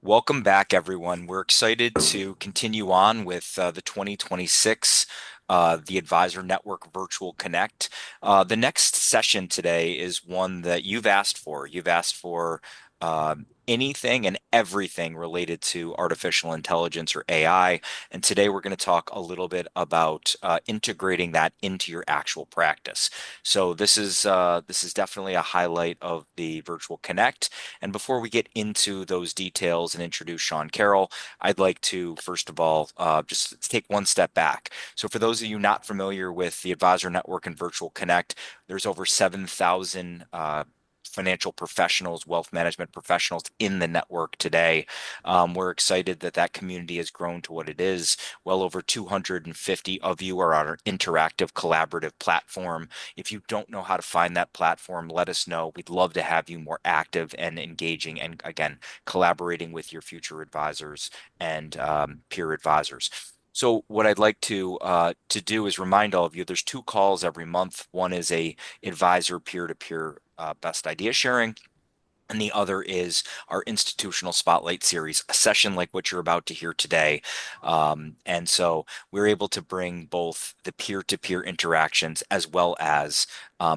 Welcome back, everyone. We're excited to continue on with the 2026 the Advisor Network Virtual Connect. The next session today is one that you've asked for. You've asked for uh, anything and everything related to artificial intelligence or AI. And today we're going to talk a little bit about integrating that into your actual practice. So this is definitely a highlight of the Virtual Connect. And before we get into those details and introduce Sean Carroll, I'd like to, first of all, just take one step back. So, for those of you not familiar with the Advisor Network and Virtual Connect, there's over 7,000 financial professionals, wealth management professionals in the network today. We're excited that that community has grown to what it is. Well over 250 of you are on our interactive collaborative platform. If you don't know how to find that platform, let us know. We'd love to have you more active and engaging and, again, collaborating with your future advisors and peer advisors. So what I'd like to do is remind all of you there's two calls every month. One is a advisor peer-to-peer best idea sharing, and the other is our institutional spotlight series, a session like what you're about to hear today. And so we're able to bring both the peer-to-peer interactions as well as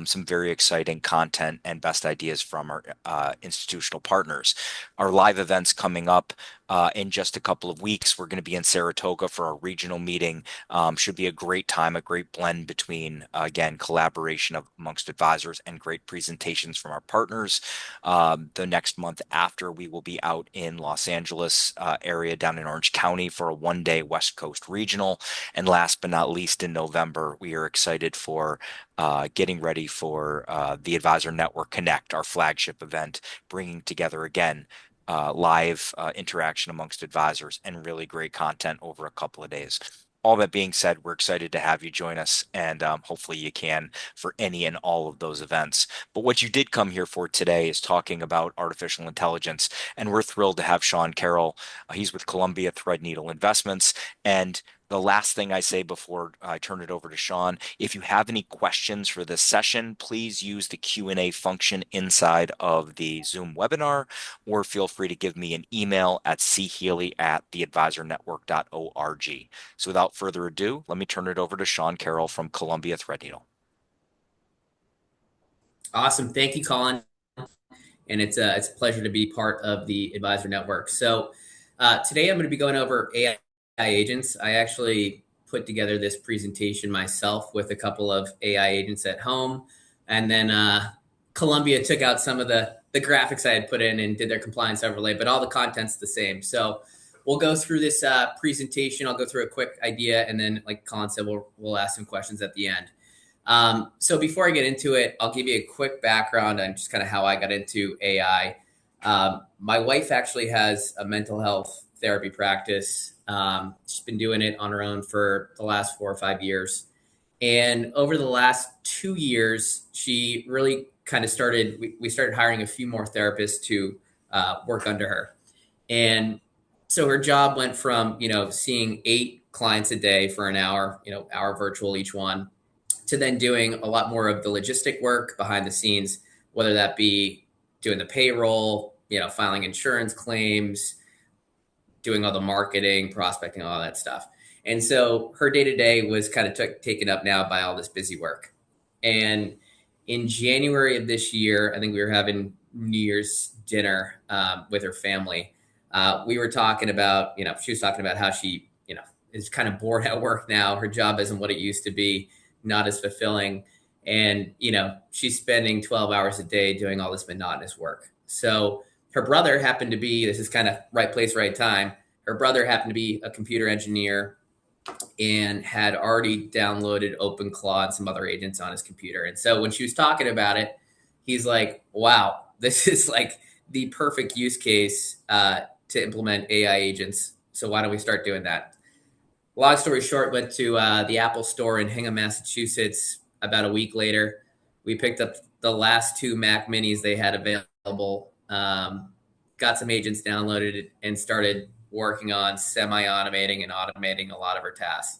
some very exciting content and best ideas from our institutional partners. Our live events coming up in just a couple of weeks. We're going to be in Saratoga for our regional meeting. Should be a great time, a great blend between, again, collaboration amongst advisors and great presentations from our partners. The next month after, we will be out in Los Angeles area down in Orange County for a one-day West Coast regional. And last but not least, in November, we are excited for getting ready for the Advisor Network Connect, our flagship event, bringing together again live interaction amongst advisors and really great content over a couple of days. All that being said, we're excited to have you join us, and hopefully you can for any and all of those events. But what you did come here for today is talking about artificial intelligence, and we're thrilled to have Sean Carroll. He's with Columbia Threadneedle Investments, and the last thing I say before I turn it over to Sean, if you have any questions for this session, please use the Q&A function inside of the Zoom webinar, or feel free to give me an email at chealy@theadvisornetwork.org. So without further ado, let me turn it over to Sean Carroll from Columbia Threadneedle. Awesome. Thank you, Colin. And it's a pleasure to be part of the Advisor Network. So today I'm going to be going over AI agents. I actually put together this presentation myself with a couple of AI agents at home. And then Columbia took out some of the graphics I had put in and did their compliance overlay, but all the content's the same. So we'll go through this presentation. I'll go through a quick idea. And then, like Colin said, we'll ask some questions at the end. So before I get into it, I'll give you a quick background on just kind of how I got into AI. My wife actually has a mental health therapy practice. She's been doing it on her own for the last 4 or 5 years. And over the last 2 years, she really kind of we started hiring a few more therapists to work under her. And so her job went from, seeing 8 clients a day for an hour, hour virtual each one, to then doing a lot more of the logistic work behind the scenes, whether that be doing the payroll, filing insurance claims, doing all the marketing, prospecting, all that stuff. And so her day to day was kind of taken up now by all this busy work. And in January of this year, I think we were having New Year's dinner with her family. We were talking about, she was talking about how she, is kind of bored at work now. Her job isn't what it used to be, not as fulfilling. And, she's spending 12 hours a day doing all this monotonous work. So her brother happened to be, this is kind of right place, right time. Her brother happened to be a computer engineer and had already downloaded OpenClaw and some other agents on his computer. And so when she was talking about it, he's like, wow, this is like the perfect use case to implement AI agents. So why don't we start doing that? Long story short, went to the Apple store in Hingham, Massachusetts. About a week later, we picked up the last 2 Mac Minis they had available, got some agents downloaded and started working on semi-automating and automating a lot of her tasks.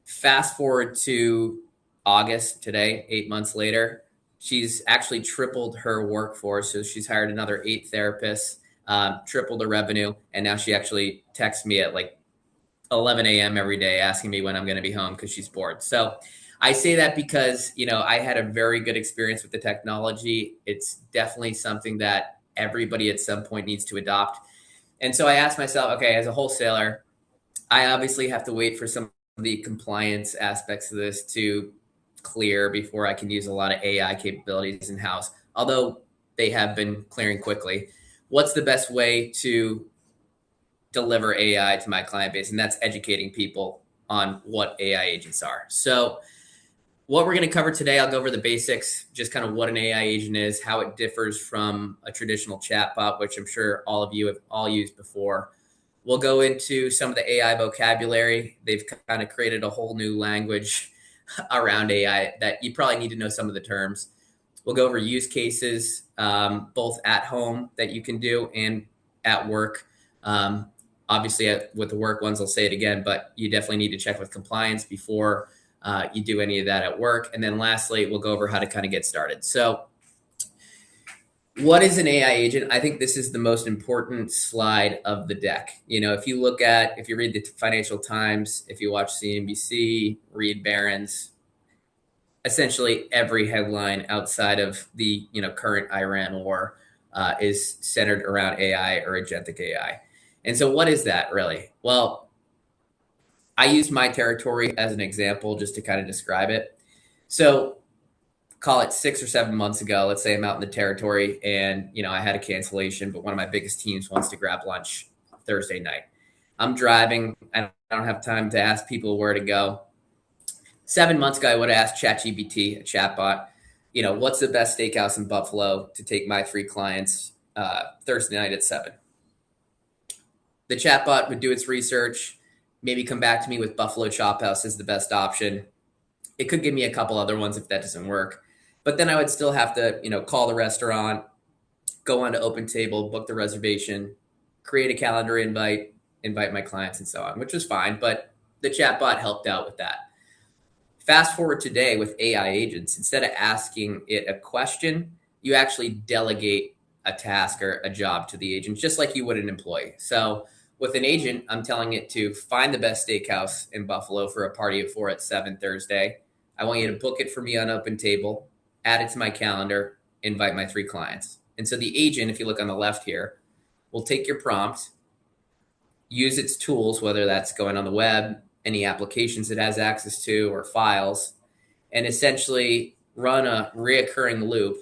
Fast forward to August today, 8 months later, she's actually tripled her workforce. So she's hired another 8 therapists. tripled her revenue. And now she actually texts me at like 11 a.m. every day asking me when I'm going to be home because she's bored. So I say that because, I had a very good experience with the technology. It's definitely something that everybody at some point needs to adopt. And so I asked myself, okay, as a wholesaler, I obviously have to wait for some of the compliance aspects of this to clear before I can use a lot of AI capabilities in house, although they have been clearing quickly. What's the best way to deliver AI to my client base? And that's educating people on what AI agents are. So, what we're going to cover today, I'll go over the basics, just kind of what an AI agent is, how it differs from a traditional chatbot, which I'm sure all of you have all used before. We'll go into some of the AI vocabulary. They've kind of created a whole new language around AI that you probably need to know some of the terms. We'll go over use cases, both at home that you can do and at work. Obviously, with the work ones, I'll say it again, but you definitely need to check with compliance before you do any of that at work. And then lastly, we'll go over how to kind of get started. So what is an AI agent? I think this is the most important slide of the deck. If you read the Financial Times, if you watch CNBC, read Barron's, essentially every headline outside of the current Iran war is centered around AI or agentic AI. And so what is that really? Well, I used my territory as an example just to kind of describe it. So call it 6 or 7 months ago, let's say I'm out in the territory and I had a cancellation, but one of my biggest teams wants to grab lunch Thursday night. I'm driving. I don't have time to ask people where to go. 7 months ago, I would have asked ChatGPT, a chatbot, what's the best steakhouse in Buffalo to take my 3 clients Thursday night at 7? The chatbot would do its research, maybe come back to me with Buffalo Chop House is the best option. It could give me a couple other ones if that doesn't work. But then I would still have to, call the restaurant, go on to OpenTable, book the reservation, create a calendar invite my clients and so on, which was fine. But the chatbot helped out with that. Fast forward today with AI agents, instead of asking it a question, you actually delegate a task or a job to the agent, just like you would an employee. So with an agent, I'm telling it to find the best steakhouse in Buffalo for a party of 4 at 7 Thursday. I want you to book it for me on OpenTable, add it to my calendar, invite my 3 clients. And so the agent, if you look on the left here, will take your prompt, use its tools, whether that's going on the web, any applications it has access to, or files, and essentially run a reoccurring loop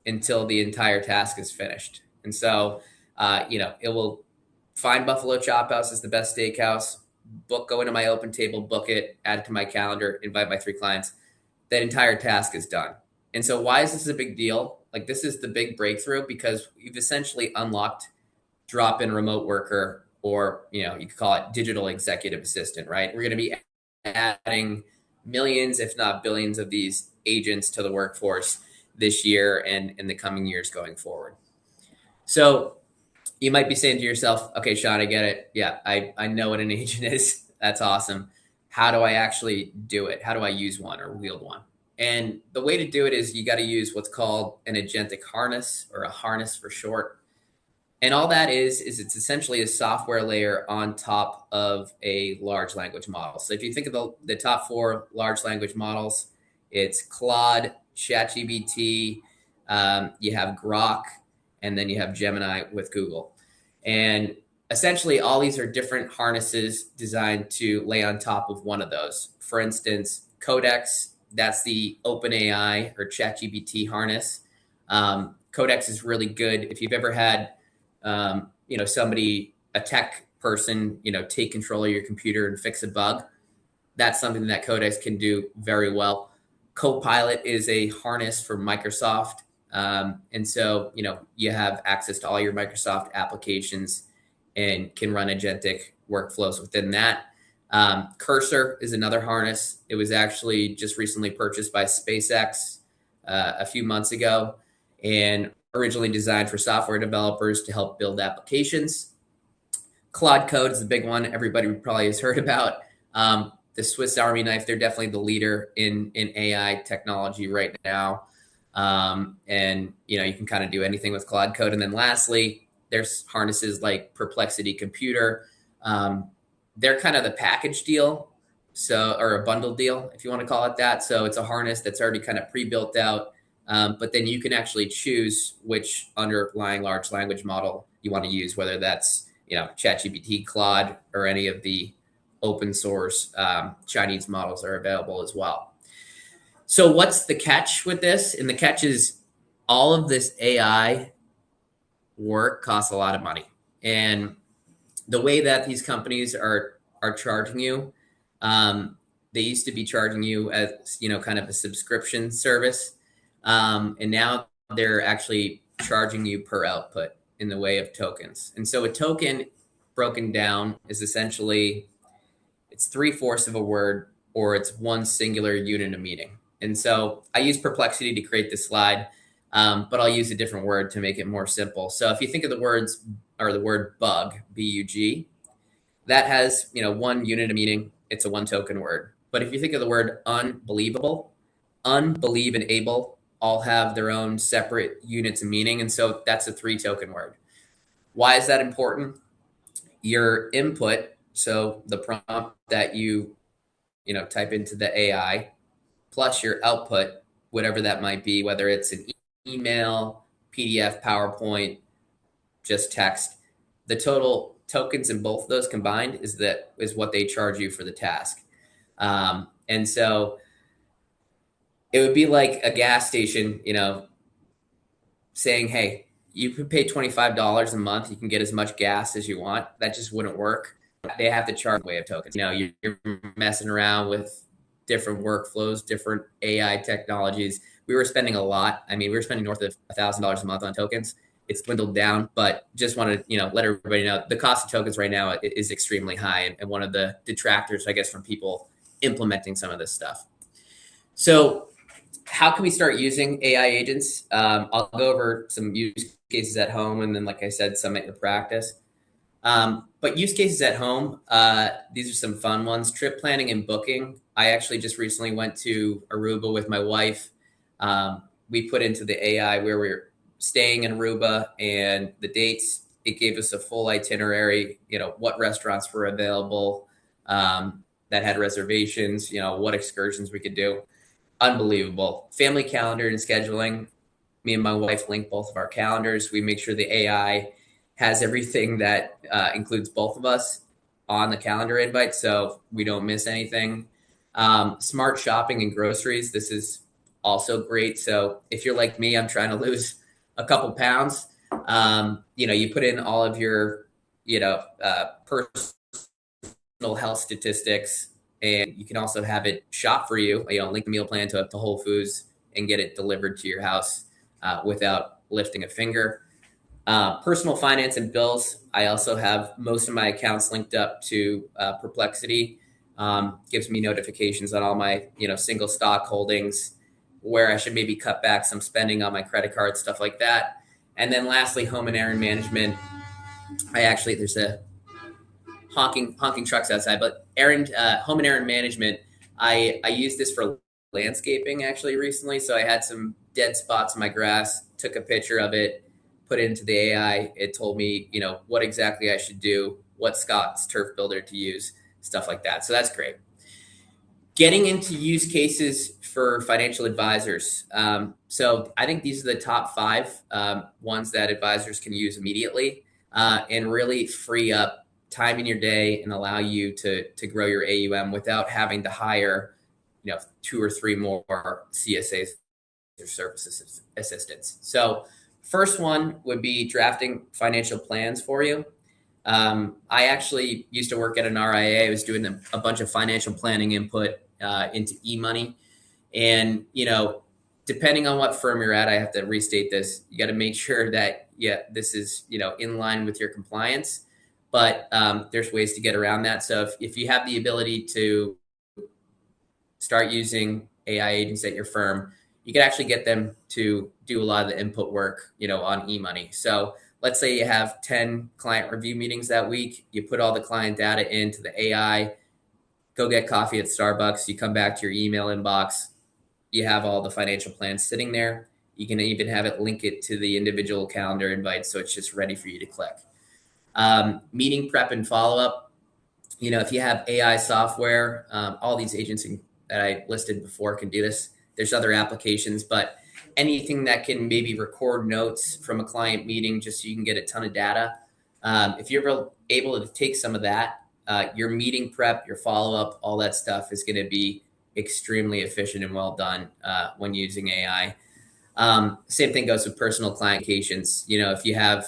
until the entire task is finished. And so, it will find Buffalo Chop House as the best steakhouse, go into my OpenTable, book it, add it to my calendar, invite my 3 clients. That entire task is done. And so why is this a big deal? Like, this is the big breakthrough because we've essentially unlocked drop-in remote worker, or, you could call it digital executive assistant, right? We're going to be adding millions, if not billions, of these agents to the workforce this year and in the coming years going forward. So you might be saying to yourself, okay, Sean, I get it. Yeah, I know what an agent is. That's awesome. How do I actually do it? How do I use one or wield one? And the way to do it is you got to use what's called an agentic harness, or a harness for short. And all that is it's essentially a software layer on top of a large language model. So if you think of the top 4 large language models, it's Claude, ChatGPT, you have Grok, and then you have Gemini with Google. And essentially all these are different harnesses designed to lay on top of one of those. For instance, Codex, that's the OpenAI or ChatGPT harness. Codex is really good. If you've ever had somebody, a tech person, take control of your computer and fix a bug, that's something that Codex can do very well. Copilot is a harness for Microsoft. And so, you have access to all your Microsoft applications and can run agentic workflows within that. Cursor is another harness. It was actually just recently purchased by SpaceX a few months ago, and originally designed for software developers to help build applications. Claude Code is the big one everybody probably has heard about. The Swiss Army knife, they're definitely the leader in AI technology right now. And you can kind of do anything with Claude Code. And then lastly, There's harnesses like Perplexity Computer. Um, they're kind of the package deal, so or a bundle deal, if you want to call it that. So it's a harness that's already kind of pre-built out, but then you can actually choose which underlying large language model you want to use, whether that's ChatGPT, Claude, or any of the open source Chinese models are available as well. So what's the catch with this? And the catch is all of this AI work costs a lot of money. And the way that these companies are charging you, they used to be charging you as kind of a subscription service, and now they're actually charging you per output in the way of tokens. And so a token broken down is essentially it's three-fourths of a word or it's one singular unit of meaning. And so I use Perplexity to create this slide, but I'll use a different word to make it more simple. So if you think of the words or the word bug, B-U-G, that has one unit of meaning. It's a one token word. But if you think of the word unbelievable, unbelieve and able all have their own separate units of meaning. And so that's a three token word. Why is that important? Your input, so the prompt that you type into the AI, plus your output, whatever that might be, whether it's an email, PDF, PowerPoint, just text, the total tokens in both of those combined is what they charge you for the task. And so it would be like a gas station, saying, hey, you could pay $25 a month. You can get as much gas as you want. That just wouldn't work. They have to charge way of tokens. You're messing around with different workflows, different AI technologies. We were spending a lot. I mean, we were spending north of $1,000 a month on tokens. It's dwindled down, but just wanted to, let everybody know the cost of tokens right now is extremely high and one of the detractors, I guess, from people implementing some of this stuff. So how can we start using AI agents? I'll go over some use cases at home and then, like I said, some at the practice. But use cases at home, these are some fun ones. Trip planning and booking. I actually just recently went to Aruba with my wife. We put into the AI where we were staying in Aruba and the dates. It gave us a full itinerary, what restaurants were available that had reservations, what excursions we could do. Unbelievable. Family calendar and scheduling. Me and my wife link both of our calendars. We make sure the AI has everything that includes both of us on the calendar invite so we don't miss anything. Smart shopping and groceries. This is also great. So if you're like me, I'm trying to lose a couple pounds. You put in all of your, personal health statistics, and you can also have it shop for you. Link the meal plan to Whole Foods and get it delivered to your house without lifting a finger. Personal finance and bills. I also have most of my accounts linked up to Perplexity. Gives me notifications on all my single stock holdings, where I should maybe cut back some spending on my credit card, stuff like that. And then lastly, home and errand management. There's a honking trucks outside, but home and errand management. I used this for landscaping actually recently. So I had some dead spots in my grass, took a picture of it, put it into the AI. It told me, what exactly I should do, what Scott's turf builder to use, stuff like that. So that's great. Getting into use cases for financial advisors. So I think these are the top 5 ones that advisors can use immediately and really free up time in your day and allow you to grow your AUM without having to hire 2 or 3 more CSAs or service assistants. So first one would be drafting financial plans for you. I actually used to work at an RIA. I was doing a bunch of financial planning input into eMoney. And, depending on what firm you're at, I have to restate this. You got to make sure that, this is, in line with your compliance. But there's ways to get around that. So if you have the ability to start using AI agents at your firm, you can actually get them to do a lot of the input work, on eMoney. So let's say you have 10 client review meetings that week. You put all the client data into the AI, go get coffee at Starbucks. You come back to your email inbox. You have all the financial plans sitting there. You can even have it link it to the individual calendar invite, so it's just ready for you to click. Meeting prep and follow up. If you have AI software, all these agents that I listed before can do this. There's other applications, but anything that can maybe record notes from a client meeting just so you can get a ton of data. If you're able to take some of that, your meeting prep, your follow up, all that stuff is going to be extremely efficient and well done when using AI. Same thing goes with personal client communications. If you have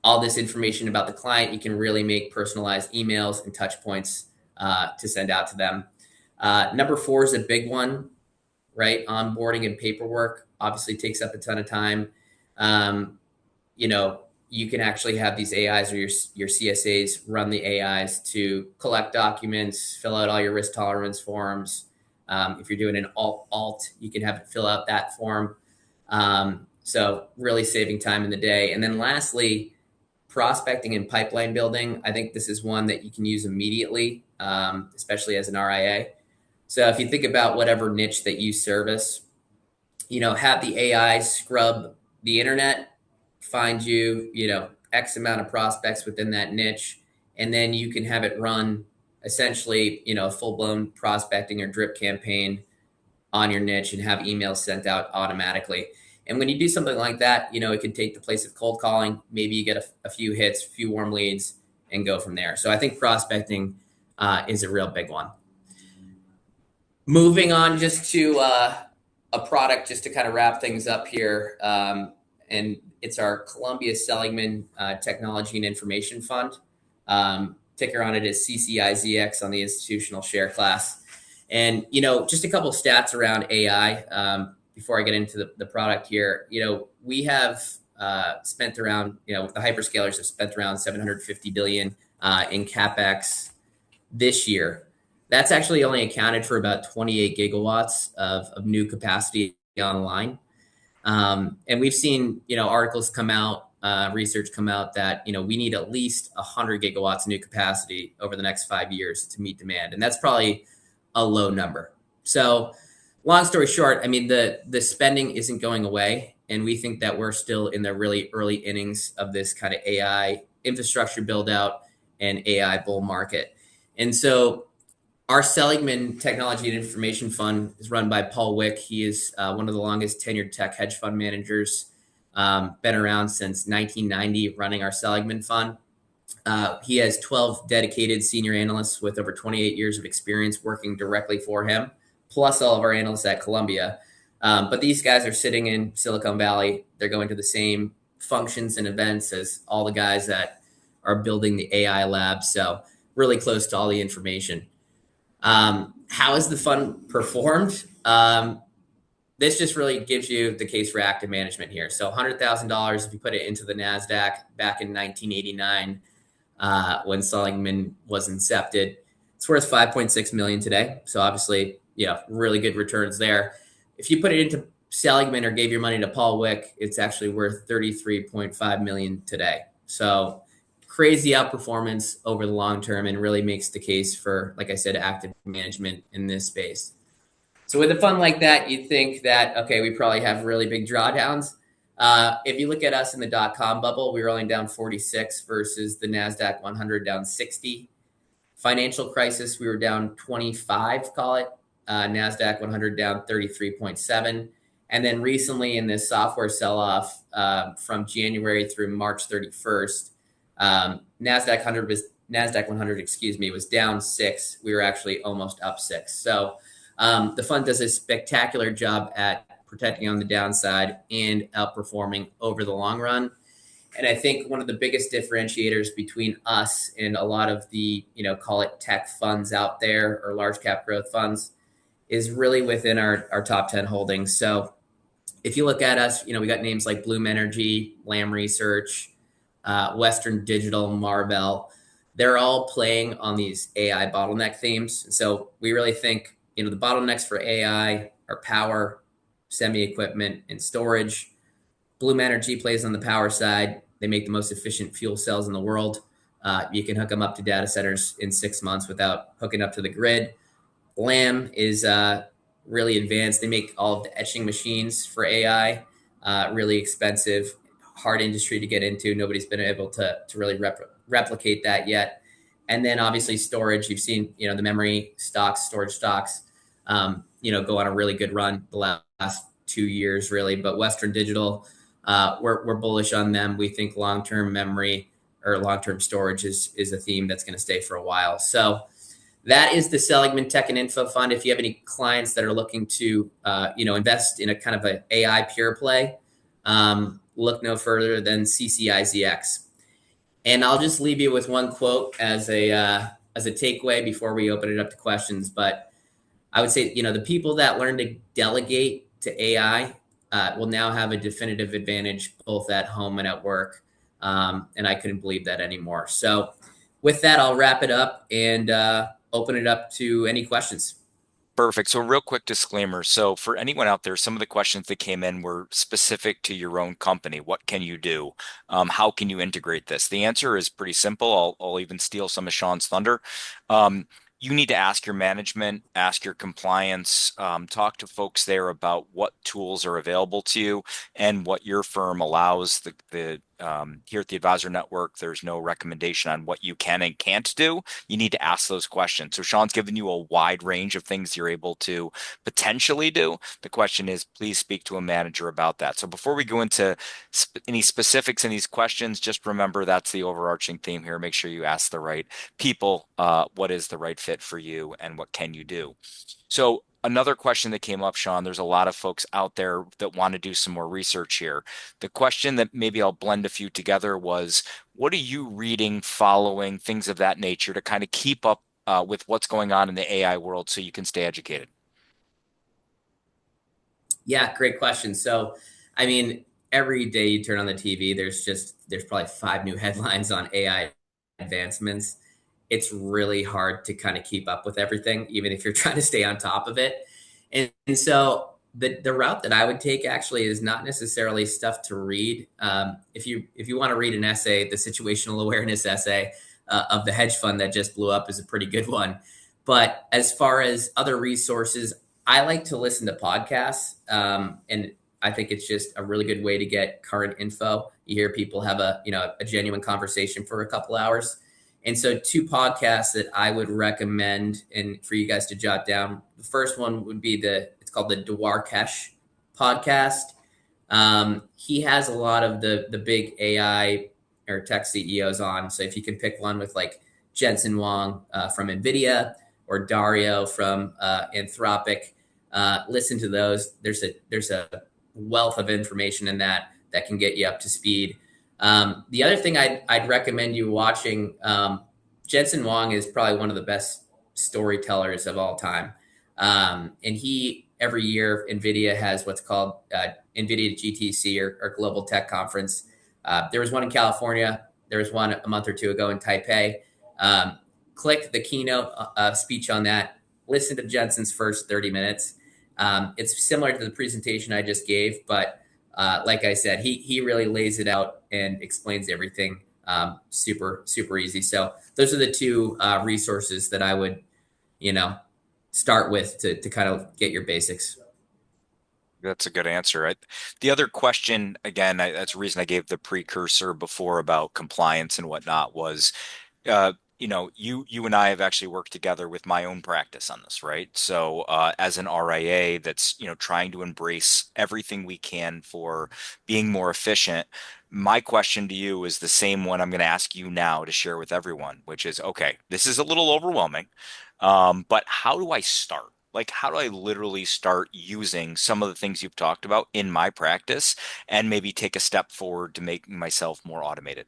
all this information about the client, you can really make personalized emails and touch points to send out to them. Number 4 is a big one, right? Onboarding and paperwork obviously takes up a ton of time. You can actually have these AIs or your CSAs run the AIs to collect documents, fill out all your risk tolerance forms. If you're doing an alt, you can have it fill out that form. So really saving time in the day. And then lastly, prospecting and pipeline building. I think this is one that you can use immediately, especially as an RIA. So if you think about whatever niche that you service, have the AI scrub the internet, find you, X amount of prospects within that niche, and then you can have it run essentially, a full-blown prospecting or drip campaign on your niche and have emails sent out automatically. And when you do something like that, it can take the place of cold calling. Maybe you get a few hits, a few warm leads, and go from there. So I think prospecting is a real big one. Moving on just to a product, just to kind of wrap things up here. And it's our Columbia Seligman Technology and Information Fund. Ticker on it is CCIZX on the institutional share class. And, just a couple stats around AI before I get into the product here. We have spent around, the hyperscalers have spent around $750 billion in CapEx this year. That's actually only accounted for about 28 gigawatts of new capacity online. And we've seen, articles come out, research come out that, we need at least 100 gigawatts new capacity over the next 5 years to meet demand. And that's probably a low number. So long story short, the spending isn't going away. And we think that we're still in the really early innings of this kind of AI infrastructure build out and AI bull market. And so our Seligman Technology and Information Fund is run by Paul Wick. He is one of the longest tenured tech hedge fund managers, been around since 1990 running our Seligman Fund. He has 12 dedicated senior analysts with over 28 years of experience working directly for him, plus all of our analysts at Columbia. But these guys are sitting in Silicon Valley. They're going to the same functions and events as all the guys that are building the AI lab. So really close to all the information. How has the fund performed? This just really gives you the case for active management here. So $100,000, if you put it into the NASDAQ back in 1989, when Seligman was incepted, it's worth 5.6 million today. So obviously, really good returns there. If you put it into Seligman or gave your money to Paul Wick, it's actually worth 33.5 million today. So crazy outperformance over the long term, and really makes the case for, like I said, active management in this space. So with a fund like that, you'd think that, okay, we probably have really big drawdowns. If you look at us in the dot-com bubble, we were only down 46 versus the NASDAQ 100 down 60. Financial crisis, we were down 25, call it. NASDAQ 100 down 33.7. And then recently in this software sell-off from January through March 31st, NASDAQ 100, was down 6. We were actually almost up 6. So the fund does a spectacular job at protecting on the downside and outperforming over the long run. And I think one of the biggest differentiators between us and a lot of the, call it tech funds out there or large cap growth funds is really within our top 10 holdings. So if you look at us, we got names like Bloom Energy, Lam Research, Western Digital, Marvell. They're all playing on these AI bottleneck themes. And so we really think, the bottlenecks for AI are power, semi-equipment, and storage. Bloom Energy plays on the power side. They make the most efficient fuel cells in the world. You can hook them up to data centers in 6 months without hooking up to the grid. Lam is really advanced. They make all of the etching machines for AI, really expensive, hard industry to get into. Nobody's been able to really replicate that yet. And then obviously storage. You've seen, the memory stocks, storage stocks, go on a really good run the last 2 years, really. But Western Digital, we're bullish on them. We think long-term memory or long-term storage is a theme that's going to stay for a while. So that is the Seligman Tech and Info Fund. If you have any clients that are looking to, invest in a kind of an AI pure play, look no further than CCIZX. And I'll just leave you with one quote as a takeaway before we open it up to questions. But I would say, the people that learn to delegate to AI will now have a definitive advantage both at home and at work. And I couldn't believe that anymore. So with that, I'll wrap it up and open it up to any questions. Perfect. So, real quick disclaimer. So, for anyone out there, some of the questions that came in were specific to your own company. What can you do? How can you integrate this? The answer is pretty simple. I'll even steal some of Sean's thunder. Um, you need to ask your management, ask your compliance, talk to folks there about what tools are available to you and what your firm allows. Here at the Advisor Network, there's no recommendation on what you can and can't do. You need to ask those questions. So Sean's given you a wide range of things you're able to potentially do. The question is, please speak to a manager about that. So before we go into any specifics in these questions, just remember that's the overarching theme here. Make sure you ask the right people what is the right fit for you and what can you do. So another question that came up, Sean, there's a lot of folks out there that want to do some more research here. The question that maybe I'll blend a few together was, what are you reading, following, things of that nature to kind of keep up with what's going on in the AI world so you can stay educated? Yeah, great question. So, I mean, every day you turn on the TV, there's probably 5 new headlines on AI advancements. It's really hard to kind of keep up with everything, even if you're trying to stay on top of it. And so the route that I would take actually is not necessarily stuff to read. If you want to read an essay, the situational awareness essay of the hedge fund that just blew up is a pretty good one. But as far as other resources, I like to listen to podcasts, and I think it's just a really good way to get current info. You hear people have a genuine conversation for a couple hours. And so 2 podcasts that I would recommend and for you guys to jot down. The first one would be it's called the Dwarkesh podcast. He has a lot of the big AI or tech CEOs on. So if you can pick one with like Jensen Huang from NVIDIA or Dario from Anthropic, listen to those. There's a wealth of information in that can get you up to speed. The other thing I'd recommend you watching, Jensen Huang is probably one of the best storytellers of all time. And every year, NVIDIA has what's called NVIDIA GTC or Global Tech Conference. There was one in California. There was one a month or 2 ago in Taipei. Click the keynote speech on that. Listen to Jensen's first 30 minutes. It's similar to the presentation I just gave, but like I said, he really lays it out and explains everything super, super easy. So those are the 2 resources that I would, start with to kind of get your basics. That's a good answer. The other question, again, that's the reason I gave the precursor before about compliance and whatnot was, you and I have actually worked together with my own practice on this, right? So, as an RIA that's, trying to embrace everything we can for being more efficient, my question to you is the same one I'm going to ask you now to share with everyone, which is, okay, this is a little overwhelming, but how do I start? Like, how do I literally start using some of the things you've talked about in my practice and maybe take a step forward to make myself more automated?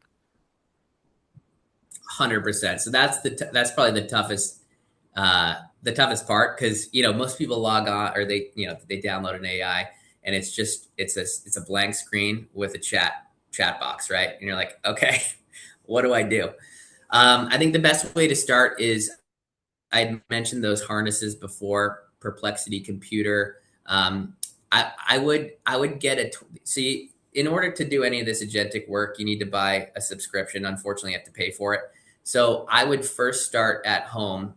100%. So that's probably the toughest part because most people log on or they download an AI and it's a blank screen with a chat box, right? And you're like, okay, what do I do? I think the best way to start is I mentioned those harnesses before, Perplexity Computer. I would get see, in order to do any of this agentic work, you need to buy a subscription. Unfortunately, you have to pay for it. So I would first start at home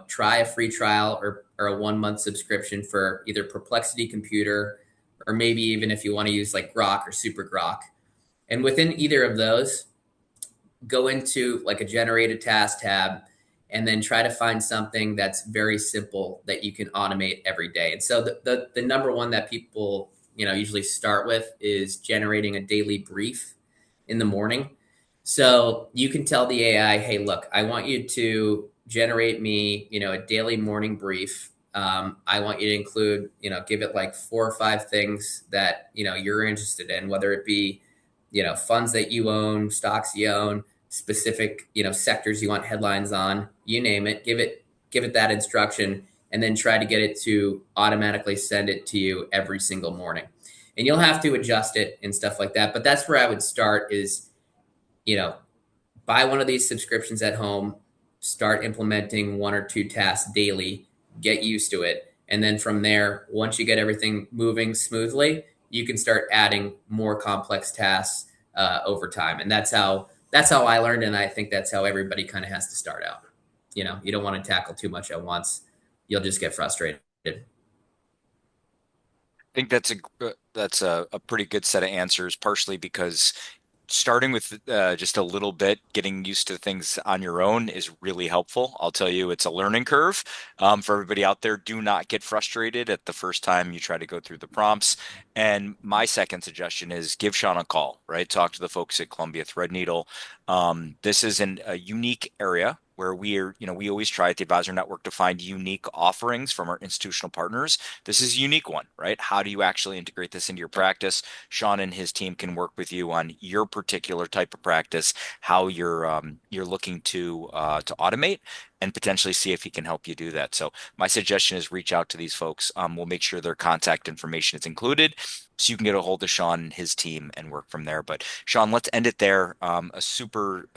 try a free trial or a 1 month subscription for either Perplexity Computer, or maybe even if you want to use like Grok or Super Grok. And within either of those, go into like a generated task tab and then try to find something that's very simple that you can automate every day. And so the number one that people, usually start with is generating a daily brief in the morning. So you can tell the AI, hey, look, I want you to generate me, a daily morning brief. I want you to include, give it like 4 or 5 things that, you're interested in, whether it be, funds that you own, stocks you own, specific, sectors you want headlines on, you name it, give it that instruction, and then try to get it to automatically send it to you every single morning. And you'll have to adjust it and stuff like that. But that's where I would start is, you know, buy one of these subscriptions at home, start implementing 1 or 2 tasks daily, get used to it. And then from there, once you get everything moving smoothly, you can start adding more complex tasks over time. And that's how I learned. And I think that's how everybody kind of has to start out. You don't want to tackle too much at once. You'll just get frustrated. think that's a pretty good set of answers, partially because starting with just a little bit, getting used to things on your own is really helpful. I'll tell you, it's a learning curve. For everybody out there, do not get frustrated at the first time you try to go through the prompts. And my second suggestion is give Sean a call, right? Talk to the folks at Columbia Threadneedle. This is a unique area where we always try at the Advisor Network to find unique offerings from our institutional partners. This is a unique one, right? How do you actually integrate this into your practice? Sean and his team can work with you on your particular type of practice, how you're looking to automate, and potentially see if he can help you do that. So my suggestion is reach out to these folks. We'll make sure their contact information is included, so you can get a hold of Sean and his team and work from there. But Sean, let's end it there. A super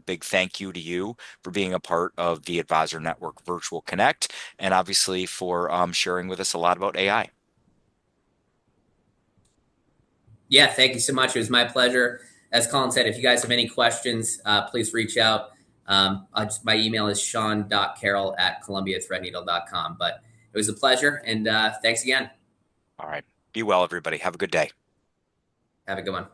big thank you to you for being a part of the Advisor Network Virtual Connect, and obviously for sharing with us a lot about AI. Yeah, thank you so much. It was my pleasure. As Colin said, if you guys have any questions, please reach out. My email is sean.carroll@columbiathreadneedle.com. But it was a pleasure, and thanks again. All right. Be well, everybody. Have a good day. Have a good one.